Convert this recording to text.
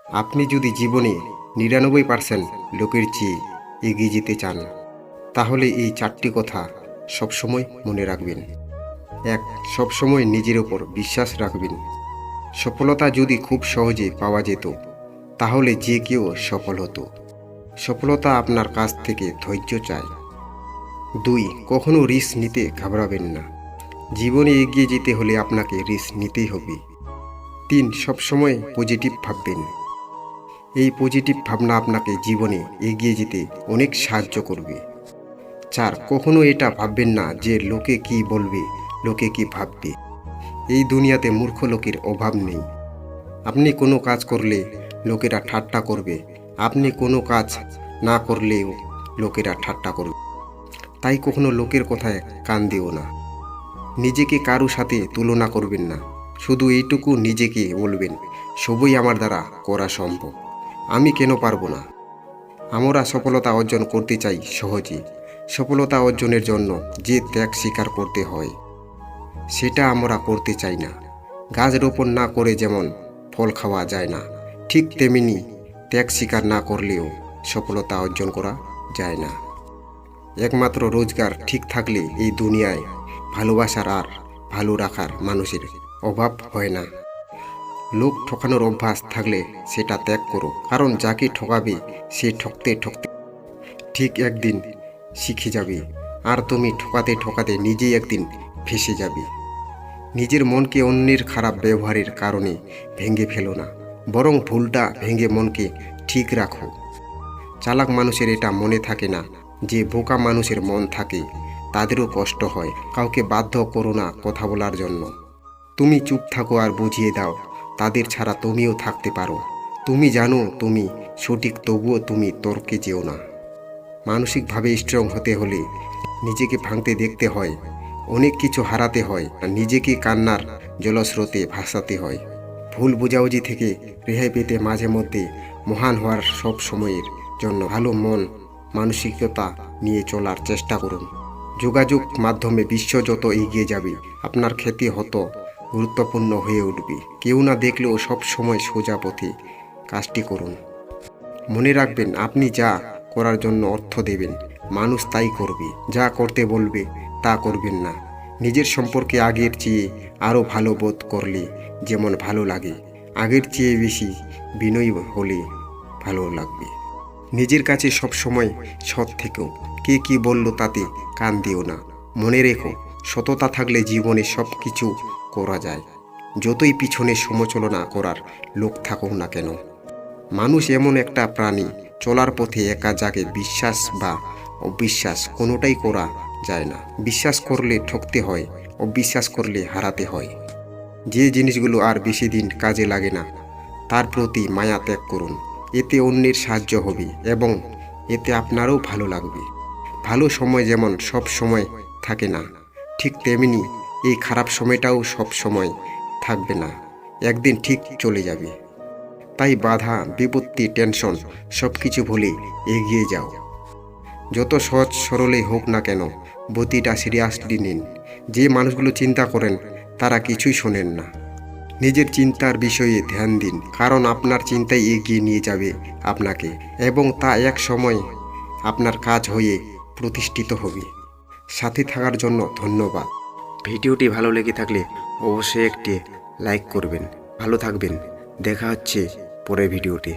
আপনি যদি জীবনে ৯৯% লোকের চেয়ে এগিয়ে যেতে চান, তাহলে এই 4টি কথা সবসময় মনে রাখবেন। 1. সবসময় নিজের ওপর বিশ্বাস রাখবেন। সফলতা যদি খুব সহজে পাওয়া যেত, তাহলে যে কেউ সফল হতো। সফলতা আপনার কাছ থেকে ধৈর্য চায়। 2. কখনো রিস্ক নিতে ঘাবড়াবেন না। জীবনে এগিয়ে যেতে হলে আপনাকে রিস্ক নিতেই হবে। 3. সবসময় পজিটিভ ভাববেন। এই পজিটিভ ভাবনা আপনাকে জীবনে এগিয়ে যেতে অনেক সাহায্য করবে। 4. কখনো এটা ভাববেন না যে লোকে কি বলবে, লোকে কি ভাববে। এই দুনিয়াতে মূর্খ লোকের অভাব নেই। আপনি কোনো কাজ করলে লোকেরা ঠাট্টা করবে, আপনি কোনো কাজ না করলেও লোকেরা ঠাট্টা করবে। তাই কখনো লোকের কথায় কান দিও না। নিজেকে কারো সাথে তুলনা করবেন না। শুধু এইটুকু নিজেকে বলবেন, সবই আমার দ্বারা করা সম্ভব, আমি কেন পারবো না। আমরা সফলতা অর্জন করতে চাই সহজে। সফলতা অর্জনের জন্য যে ত্যাগ স্বীকার করতে হয়, সেটা আমরা করতে চাই না। গাছ রোপণ না করে যেমন ফল খাওয়া যায় না, ঠিক তেমনি ত্যাগ স্বীকার না করলেও সফলতা অর্জন করা যায় না। একমাত্র রোজগার ঠিক থাকলে এই দুনিয়ায় ভালোবাসার আর ভালো রাখার মানুষের অভাব হয় না। লোক ঠকানোর অভ্যাস থাকলে সেটা ত্যাগ করো, কারণ যাকে ঠকাবে সে ঠকতে ঠকতে ঠিক একদিন শিখে যাবে, আর তুমি ঠকাতে ঠকাতে নিজেই একদিন ফেঁসে যাবে। নিজের মনকে অন্যের খারাপ ব্যবহারের কারণে ভেঙে ফেলো না, বরং ভুলটা ভেঙে মনকে ঠিক রাখো। চালাক মানুষের এটা মনে থাকে না যে বোকা মানুষের মন থাকে, তাদেরও কষ্ট হয়। কাউকে বাধ্য করো না কথা বলার জন্য। তুমি চুপ থাকো আর বুঝিয়ে দাও, তাদের ছাড়া তুমিও থাকতে পারো। তুমি জানো তুমি সঠিক, তবুও তুমি তর্কে যেও না। মানসিকভাবে স্ট্রং হতে হলে নিজেকে ভাঙতে দেখতে হয়, অনেক কিছু হারাতে হয়, আর নিজেকে কান্নার জলস্রোতে ভাসাতে হয়। ভুল বোঝাবুঝি থেকে রেহাই পেতে মাঝে মধ্যে মহান হওয়ার সব সময়ের জন্য ভালো মন মানসিকতা নিয়ে চলার চেষ্টা করুন। যোগাযোগ মাধ্যমে বিশ্ব যত এগিয়ে যাবে, আপনার খ্যাতি হতো গুরুত্বপূর্ণ হয়ে উঠবে। কেউ না দেখলেও সব সময় সোজা পথে কাজটি করুন। মনে রাখবেন, আপনি যা করার জন্য অর্থ দেবেন, মানুষ তাই করবে। যা করতে বলবে তা করবেন না। নিজের সম্পর্কে আগের চেয়ে আরও ভালো বোধ করলে যেমন ভালো লাগে, আগের চেয়ে বেশি বিনয়ী হলে ভালো লাগবে। নিজের কাছে সব সময় সৎ থেকেও, কে কি বলল তাতে কান দিও না। মনে রেখো, সততা থাকলে জীবনে সব কিছু করা যায়, যতই পিছনে সমালোচনা করার লোক থাকুক না কেন। মানুষ এমন একটা প্রাণী, চলার পথে একা যাকে বিশ্বাস বা অবিশ্বাস কোনোটাই করা যায় না। বিশ্বাস করলে ঠকতে হয়, অবিশ্বাস করলে হারাতে হয়। যে জিনিসগুলো আর বেশি দিন কাজে লাগে না, তার প্রতি মায়া ত্যাগ করুন। এতে অন্যের সাহায্য হবে এবং এতে আপনারও ভালো লাগবে। ভালো সময় যেমন সব সময় থাকে না, ঠিক তেমনি এই খারাপ সময়টাও সব সময় থাকবে না, একদিন ঠিক চলে যাবে। তাই বাধা, বিপত্তি, টেনশন সব কিছু ভুলে এগিয়ে যাও। যত সহজ সরলেই হোক না কেন, প্রতিটা সিরিয়াসলি নিন। যে মানুষগুলো চিন্তা করেন তারা কিছুই শোনেন না। নিজের চিন্তার বিষয়ে ধ্যান দিন, কারণ আপনার চিন্তাই এগিয়ে নিয়ে যাবে আপনাকে, এবং তা এক সময় আপনার কাজ হয়ে প্রতিষ্ঠিত হবে। সাথে থাকার জন্য ধন্যবাদ। ভিডিওটি ভালো লেগে থাকলে অবশ্যই একটি লাইক করবেন। ভালো থাকবেন, দেখা হচ্ছে পরের ভিডিওতে।